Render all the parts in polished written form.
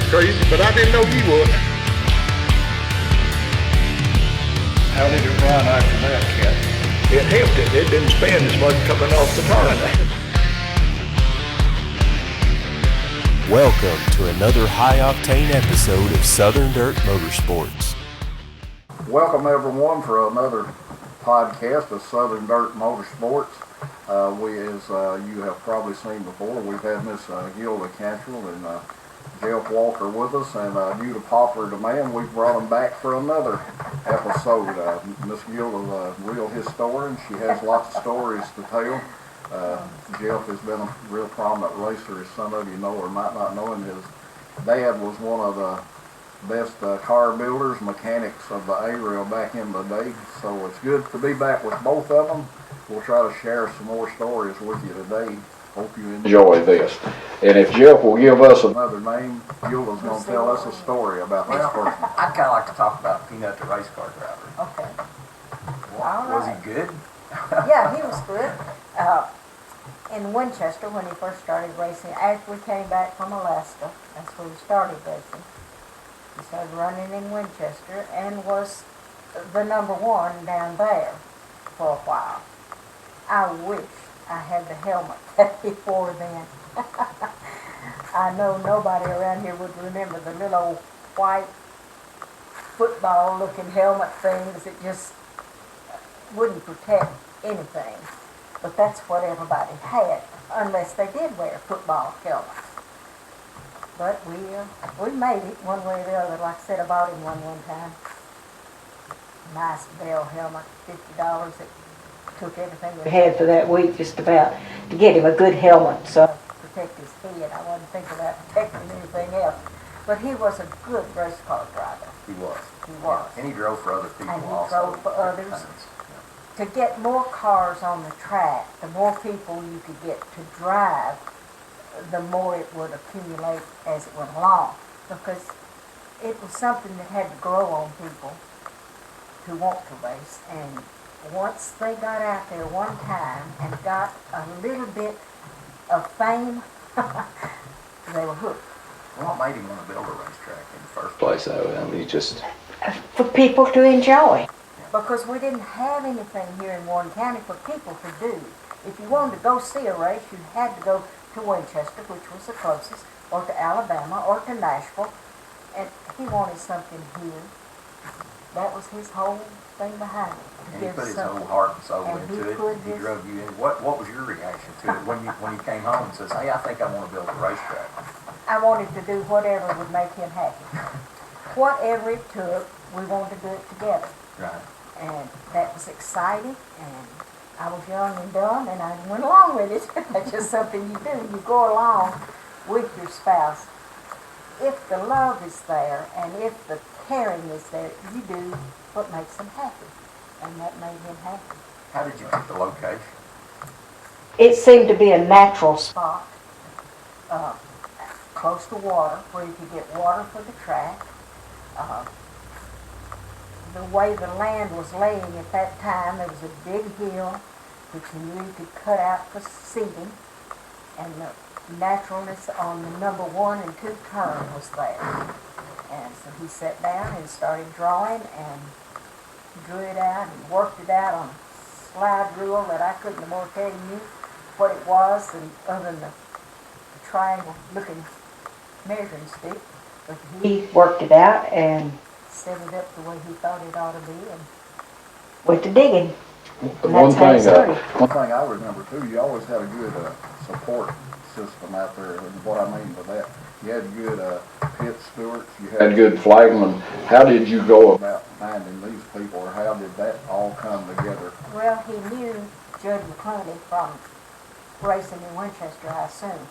crazy, but I didn't know he would. How did it run after that, Cat? It helped it. It didn't spin as much coming off the turn. Welcome to another high-octane episode of Southern Dirt Motorsports. Welcome everyone for another podcast of Southern Dirt Motorsports. As you have probably seen before, we've had Miss Gilda Cantrell and Jeff Walker with us, and due to popular demand, we've brought them back for another episode. Miss Gilda's a real historian. She has lots of stories to tell. Jeff has been a real prominent racer, as some of you know or might not know him. His dad was one of the best car builders, mechanics of the A-rail back in the day. So it's good to be back with both of them. We'll try to share some more stories with you today. Hope you enjoy this. And if Jeff will give us another name, Gilda's going to tell us a story about this person. I'd kind of like to talk about Peanut, the race car driver. Okay. Was he good? Yeah, he was good. In Winchester, when he first started racing, after we came back from Alaska, that's where we started racing. He started running in Winchester and was the number one down there for a while. I wish I had the helmet that before then. I know nobody around here would remember the little old white football-looking helmet things that just wouldn't protect anything. But that's what everybody had, unless they did wear football helmets. But we made it one way or the other. Like I said, I bought him one time. Nice Bell helmet, $50. It took everything we had for that week just about to get him a good helmet so to protect his head. I wasn't thinking about protecting anything else. But he was a good race car driver. He was. He was. And he drove for other people And he also. drove for others. To get more cars on the track, the more people you could get to drive, the more it would accumulate as it went along. Because it was something that had to grow on people who want to race. And once they got out there one time and got a little bit of fame, they were hooked. What made him want to build a racetrack in the first place, though? I mean, he just... For people to enjoy. Because we didn't have anything here in Warren County for people to do. If you wanted to go see a race, you had to go to Winchester, which was the closest, or to Alabama, or to Nashville. And he wanted something here. That was his whole thing behind it. And he put his whole heart and soul and into it. He drove you in. What was your reaction to it when he came home and says, "Hey, I think I want to build a racetrack"? I wanted to do whatever would make him happy. Whatever it took, we wanted to do it together. Right. And that was exciting, and I was young and dumb, and I went along with it. That's just something you do. You go along with your spouse. If the love is there, and if the caring is there, you do what makes them happy. And that made him happy. How did you pick the location? It seemed to be a natural spot, close to water, where you could get water for the track. The way the land was laying at that time, there was a big hill which you knew you could cut out for seating, and the naturalness on the number 1 and 2 turn was there. And so he sat down and started drawing and drew it out and worked it out on a slide rule that I couldn't have more tell you what it was other than the triangle looking measuring stick. But he worked it out and set it up the way he thought it ought to be and went to digging. One thing I remember too, you always had a good support system out there. And what I mean by that, you had good pit stewards, you had good flagmen. How did you go about finding these people, or how did that all come together? Well, he knew Judge McClellan from racing in Winchester, I assume.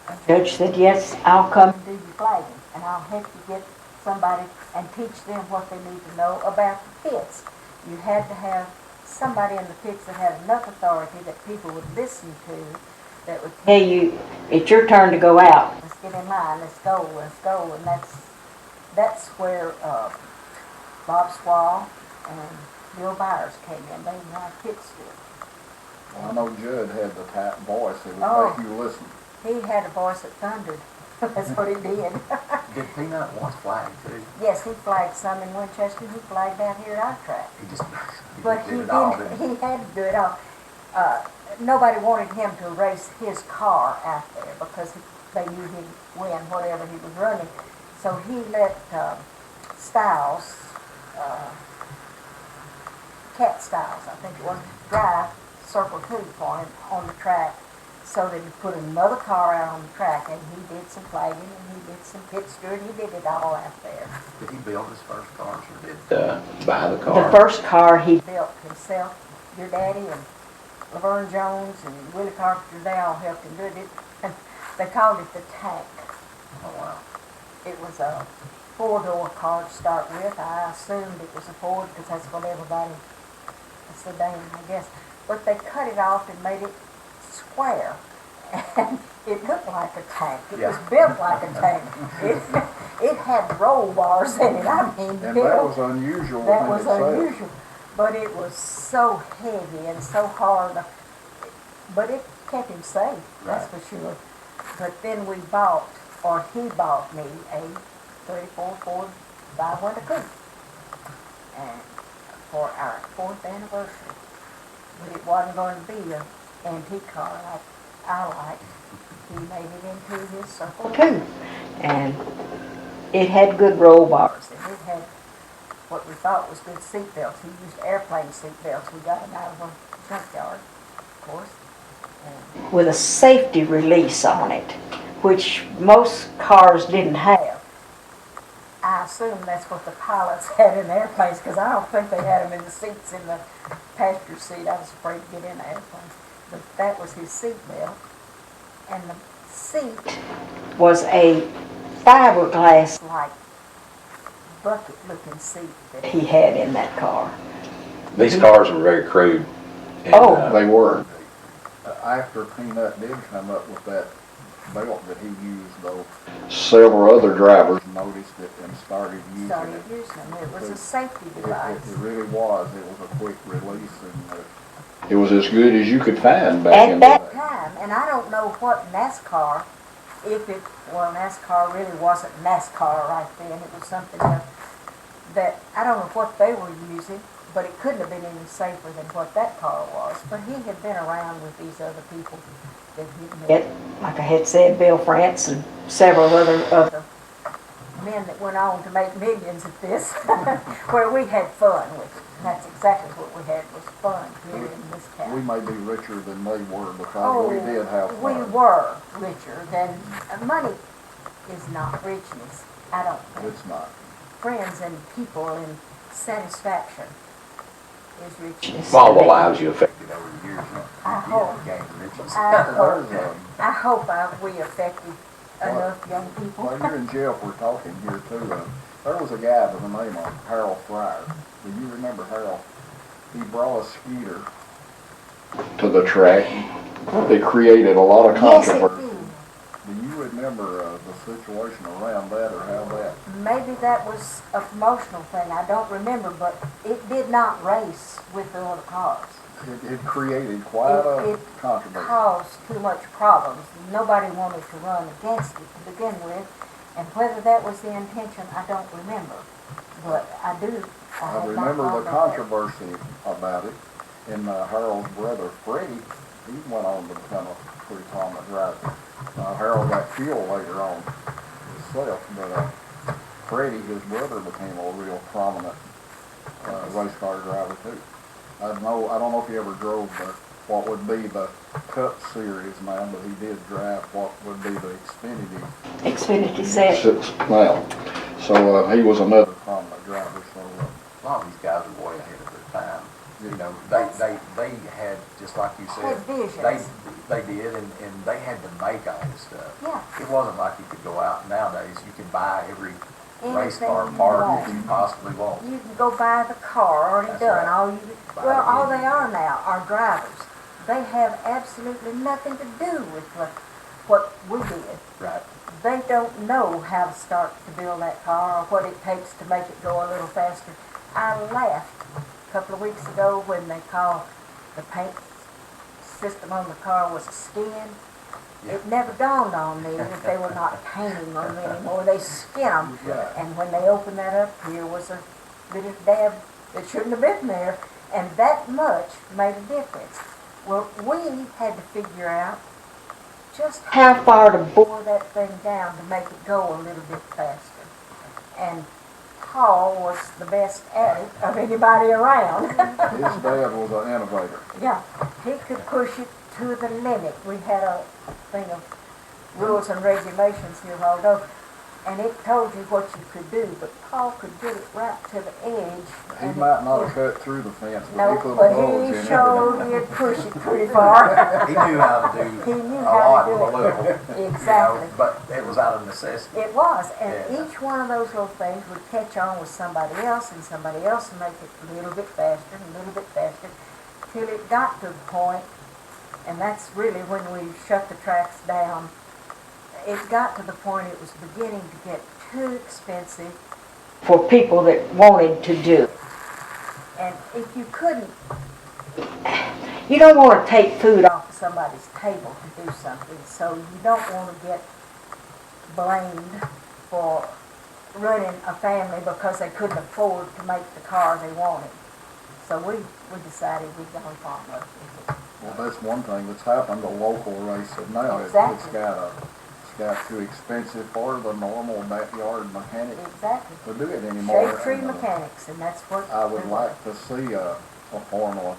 And Judge said, "Yes, I'll come and do your flagging, and I'll help you get somebody and teach them what they need to know about the pits." You had to have somebody in the pits that had enough authority that people would listen to, that would tell you, "It's your turn to go out. Let's get in line. Let's go. And that's where Bob Swall and Bill Byers came in. They were my pit steward. Well, I know Judd had the tight voice that would make you listen. He had a voice that thundered. That's what he did. Did Peanut once flag too? Yes, he flagged some in Winchester. He flagged out here at our track. He just But did it all, didn't he? he had to do it all. Nobody wanted him to race his car out there because they knew he'd win whatever he was running. So he let Styles, Cat Styles, I think it was, drive Circle 2 for him on the track so that he put another car out on the track, and he did some flagging and he did some pit steward. He did it all out there. Did he build his first cars or did? Buy the The car. first car he built himself, your daddy and Laverne Jones and Willie Carpenter, they all helped him do it. And they called it the Tank. Oh, wow. It was a four-door car to start with. I assumed it was a Ford because that's what everybody, a sedan, I guess. But they cut it off and made it square. And it looked like a tank. It was built like a tank. It had roll bars in it. I mean, And that was unusual. that in was itself. unusual. But it was so heavy and so hard. But it kept him safe, that's for sure. But then we bought, or he bought me a 34 Ford 5 Coupe. And for our 4th anniversary. But it wasn't going to be an antique car like I like. He made it into his Circle 2. And it had good roll bars. And it had what we thought was good seat belts. He used airplane seat belts. We got them out of a junkyard, of course. And with a safety release on it, which most cars didn't have. I assume that's what the pilots had in airplanes, because I don't think they had them in the seats in the passenger seat. I was afraid to get in the airplane. But that was his seat belt. And the seat was a fiberglass like bucket looking seat that he had in that car. These cars were very crude. And, They were. After Peanut did come up with that belt that he used, though, several other drivers noticed it and started using Started it. using them. It was a safety It device. really was. It was a quick release, and it was as good as you could find back in At the that day. time, and I don't know what NASCAR, NASCAR really wasn't NASCAR right then. It was something else that, I don't know what they were using, but it couldn't have been any safer than what that car was. But he had been around with these other people that he'd met. Like I had said, Bill France and several other men that went on to make millions at this, where we had fun with it. And that's exactly what we had, was fun here in this town. We may be richer than they were because we did have fun. We were richer than, money is not richness, I don't think. It's not. Friends and people and satisfaction is richness. all the lives you affected. Over the years, I hope. gained riches. I hope we affected enough young people. While you and Jeff were talking here too, there was a guy by the name of Harold Fryer. Do you remember Harold? He brought a Skeeter to the track. It created a lot of Yes, it controversy. did. Do you remember the situation around that, or how that? Maybe that was a promotional thing, I don't remember, but it did not race with the other cars. It created quite a controversy. Caused too much problems. Nobody wanted to run against it to begin with, and whether that was the intention, I don't remember. But I do. I have not remember thought the about controversy about it, and Harold's brother Freddie, he went on to become a pretty prominent driver. Harold got killed later on himself, but Freddie, his brother, became a real prominent race car driver too. I don't know if he ever drove what would be the Cup Series now, but he did drive what would be the Xfinity. Xfinity set. Now, so he was another prominent driver. So A lot of these guys are way ahead of their time. You know, they had, just like you said, Had visions. they did, and they had to make all this stuff. Yeah. It wasn't like you could go out nowadays. You can buy every race Anything car you part want. that you possibly want. You can go buy the car already That's done. right. All they are now are drivers. They have absolutely nothing to do with what we did. Right. They don't know how to start to build that car or what it takes to make it go a little faster. I laughed a couple of weeks ago when they called the paint system on the car was a skin. It never dawned on me that they were not painting them anymore. They skin them. Right. And when they opened that up, here was a little dab that shouldn't have been there. And that much made a difference. Well, we had to figure out just how far to bore that thing down to make it go a little bit faster. And Paul was the best at it of anybody around. His dad was an innovator. Yeah, he could push it to the limit. We had a thing of rules and regulations here a while ago, and it told you what you could do, but Paul could get it right to the edge. He and might not it- have cut through the fence, but No, he put a but bulge he in showed it. he'd push it pretty far. He knew how to do He knew a how lot to with do a little. it. you know, Exactly. But it was out of necessity. It was, and Yeah. each one of those little things would catch on with somebody else and make it a little bit faster and a little bit faster, till it got to the point, and that's really when we shut the tracks down. It got to the point it was beginning to get too expensive for people that wanted to do it. And if you couldn't, you don't want to take food off of somebody's table to do something, so you don't want to get blamed for running a family because they couldn't afford to make the car they wanted. So we decided we'd go farmers. Well, that's one thing that's happened to local racing now. Exactly. It's got too expensive for the normal backyard mechanic Exactly. to do it anymore. Shade tree And, mechanics, and that's what I would we like to see a formula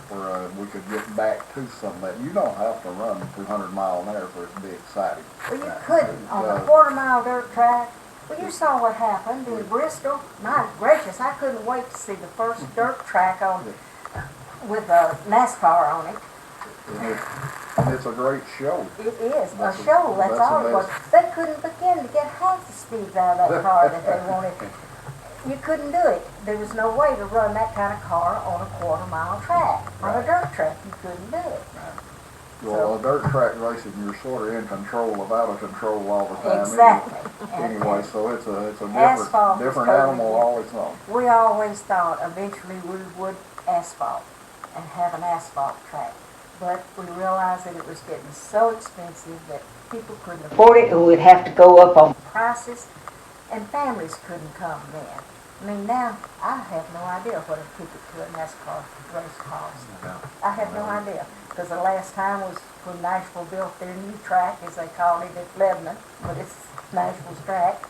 where we could get back to some of that. You don't have to run 200 miles an hour for it to be exciting. Well, you couldn't on a quarter-mile dirt track. Well, you saw what happened in Bristol. My gracious, I couldn't wait to see the first dirt track on with a NASCAR on it. And it's a great show. It is a That's a- show. That's that's all the it was. They couldn't begin to get half the speed out of that car that they wanted. You couldn't do it. There was no way to run that kind of car on a quarter-mile track. On a dirt track, you couldn't do it. Well, a dirt track racing, you're sort of in control of out of control all the time. Exactly. Anyway, so it's a Asphalt is different totally animal all its own. We always thought eventually we would asphalt and have an asphalt track. But we realized that it was getting so expensive that people couldn't afford it, and we'd have to go up on prices, and families couldn't come then. I mean, now, I have no idea what a ticket to a NASCAR race costs. I have no idea, because the last time was when Nashville built their new track, as they called it, at Lebanon, but it's Nashville's track.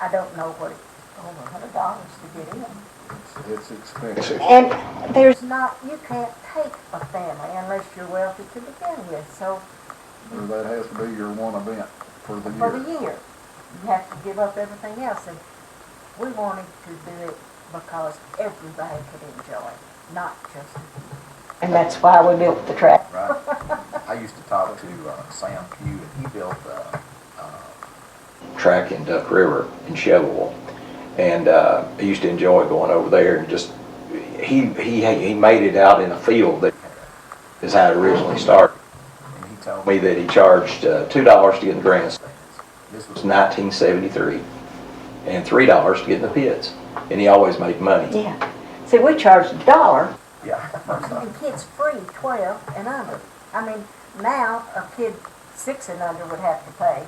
I don't know what it's over $100 to get in. It's expensive. And there's not, you can't take a family unless you're wealthy to begin with, so Or that has to be your one event for the for year. the year, you have to give up everything else, and we wanted to do it because everybody could enjoy it, not just the people. And that's why we built the track. Right. I used to talk to Sam Pugh, and he built Track in Duck River in Chevrolet. And I used to enjoy going over there and just, he made it out in a field that is how it originally started. and he told Me that he charged $2 to get in the grandstands. This was 1973, and $3 to get in the pits. And he always made money. Yeah. See, we charged $1, yeah, first time. and kids free 12 and under. I mean, now a kid 6 and under would have to pay.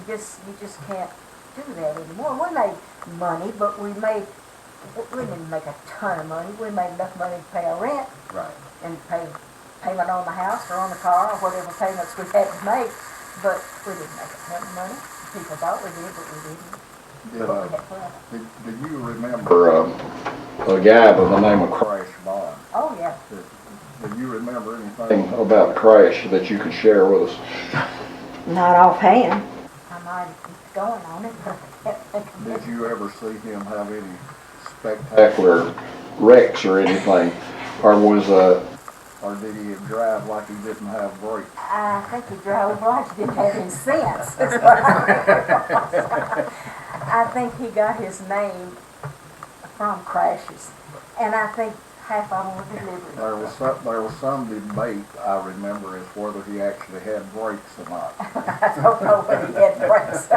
You just can't do that anymore. We made money, but we didn't make a ton of money. We made enough money to pay our rent Right. and pay payment on the house or on the car or whatever payments we had to make, but we didn't make a ton of money. People thought we did, but we didn't. But we had fun. Did you remember a guy by the name of Crash Bond? Oh, yeah. Do you remember anything about Crash that you could share with us? Not offhand. I might keep going on it, but I can't think of it. Did you ever see him have any spectacular wrecks or anything? Or did he drive like he didn't have brakes? I think he drove like he didn't have any sense. That's what I think he got his name from crashes, and I think half of them were delivery. There was some debate, I remember, as whether he actually had brakes or not. I don't know whether he had brakes.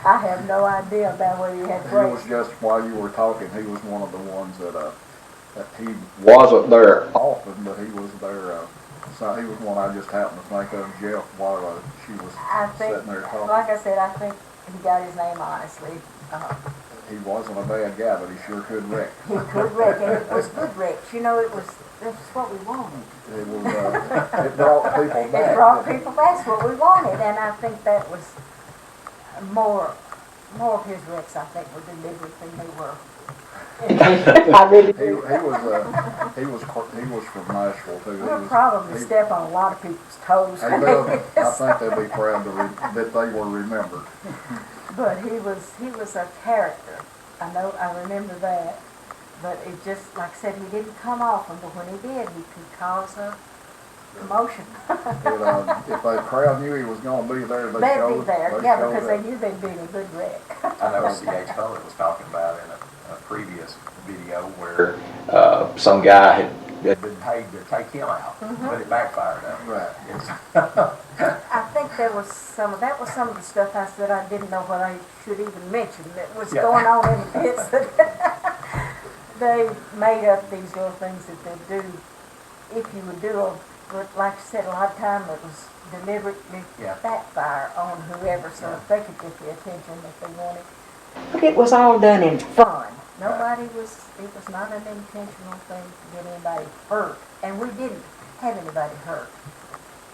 I have no idea about whether he had He was brakes. just, while you were talking, he was one of the ones that he wasn't there often, but he was there So he was one I just happened to think of, Jeff, while she was I think, sitting there talking. like I said, I think he got his name honestly. He wasn't a bad guy, but he sure could wreck. He could wreck, and it was good wrecks. You know, that's what we wanted. It was, it brought people back. It brought people back, that's what we wanted, and I think that was more of his wrecks, I think, were deliberate than they were. I really do. He was from Nashville too. We'll probably step on a lot of people's toes. I think they'd be proud that they were remembered. But he was a character. I remember that. But it just, like I said, he didn't come often, but when he did, he could cause a commotion. If the crowd knew he was going to be there, They'd be there, yeah, because they knew they'd be in a good wreck. I know C.H. Fuller was talking about in a previous video where Some guy had they'd been paid to take him out, but it backfired on him. Right. I think that was some of the stuff I said I didn't know what I should even mention that was going on in the pits. They made up these little things that they do if you would do them. But like I said, a lot of time it was deliberately backfire on whoever, so if they could get the attention that they wanted. It was all done in fun. It was not an intentional thing to get anybody hurt, and we didn't have anybody hurt.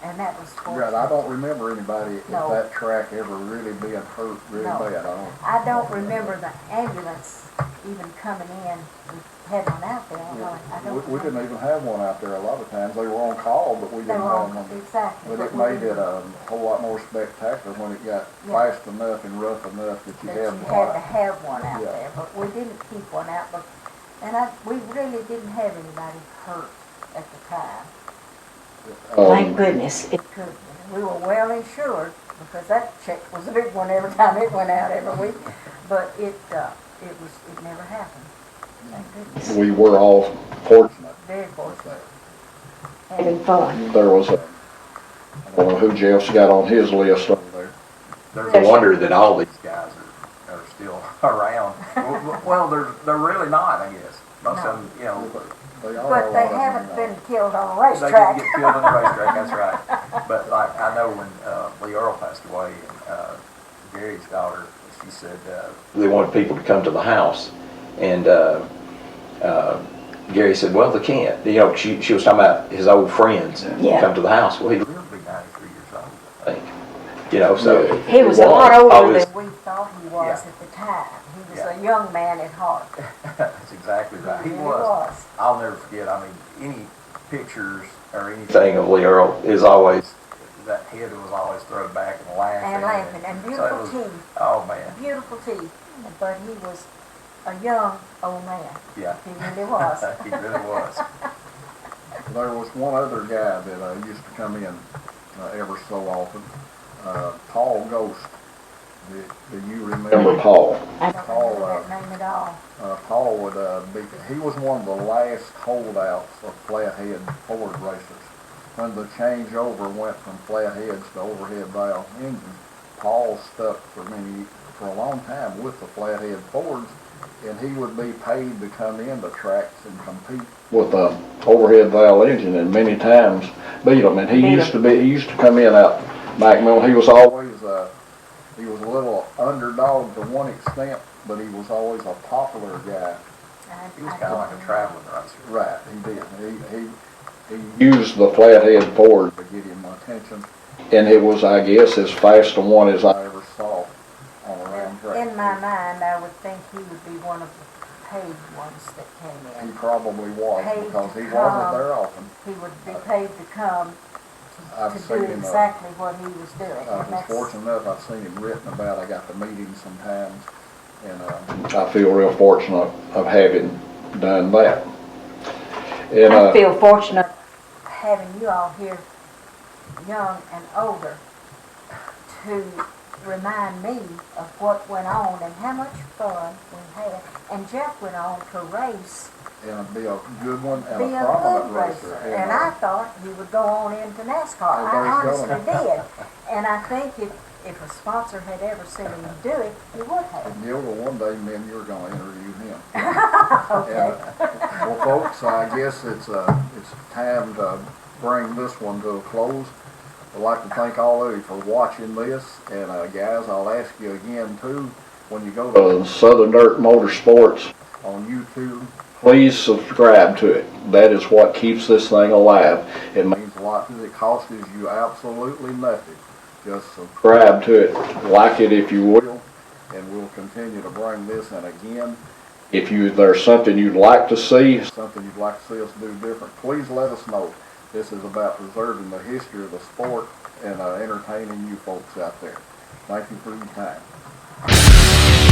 And that was fortunate. Right, I don't remember anybody at No. that track ever really being hurt really No. bad. I don't remember the ambulance even coming in. We had one out there. We didn't even have one out there a lot of times. They were on call, but we They didn't were have on, one. exactly. But it made it a whole lot more spectacular when it got fast enough and rough enough that you That had you one. had to have one out Yeah. there, but we didn't keep one out. We really didn't have anybody hurt at the time. Thank goodness. We were well insured because that check was a big one every time it went out every week. But it never happened. Thank goodness. We were all fortunate. Very fortunate. Having fun. There was I don't know who Jeff's got on his list over there. There's a wonder that all these guys are still around. Well, they're really not, I guess. Most of them, you know. But they haven't been killed on a They racetrack. didn't get killed on the racetrack, that's right. But like, I know when Lee Earl passed away, and Gary's daughter, she said, they wanted people to come to the house, and Gary said, well, they can't. You know, she was talking about his old friends come to the house. Well, he he'll be 93 years old. I think, you know, so He was a lot older than We thought he was at the time. He was Yeah. a young man at heart. That's exactly right. He really was. I'll never forget, I mean, any pictures or anything, thing of Lee Earl is always that head was always thrown back and laughing. And laughing, and So it beautiful was- teeth. Oh, man. Beautiful teeth. But he was a young old man. Yeah. He really was. He really was. There was one other guy that used to come in ever so often, Paul Ghost. Do you remember Paul? I don't Paul, remember that name at all. Paul would he was one of the last holdouts of flathead Ford racers. When the changeover went from flatheads to overhead valve engines, Paul stuck for a long time with the flathead Fords, and he would be paid to come into tracks and compete with the overhead valve engine, and many times beat them. And he used to come in out McMinnville. He was always he was a little underdog to one extent, but he was always a popular guy. He was kind of like a traveling racer. Right, he did. He used the flathead Ford to get him attention, and it was, I guess, as fast a one as I ever saw on a round track. In my mind, I would think he would be one of the paid ones that came He in. probably was, Paid because he to wasn't come. there often. He would be paid to come I've to seen do him, exactly what he was doing. I And was that's- fortunate enough, I've seen him written about. I got to meet him sometimes, and I feel real fortunate of having done that. And, I feel fortunate. having you all here, young and older, to remind me of what went on and how much fun we had. And Jeff went on to race, and be a good one and be a a prominent good racer. racer. And I thought he would go on into NASCAR. I Everybody's honestly did. And I think if a sponsor had ever seen him do it, he would have. And Gilda, one day, man, you're going to interview him. Okay. Well, folks, I guess it's time to bring this one to a close. I'd like to thank all of you for watching this, and guys, I'll ask you again too, when you go to Southern Dirt Motorsports on YouTube, please subscribe to it. That is what keeps this thing alive. It means a lot to you. It costs you absolutely nothing. Just subscribe to it, like it if you will, and we'll continue to bring this. And again, if there's something you'd like to see, something you'd like to see us do different, please let us know. This is about preserving the history of the sport and entertaining you folks out there. Thank you for your time.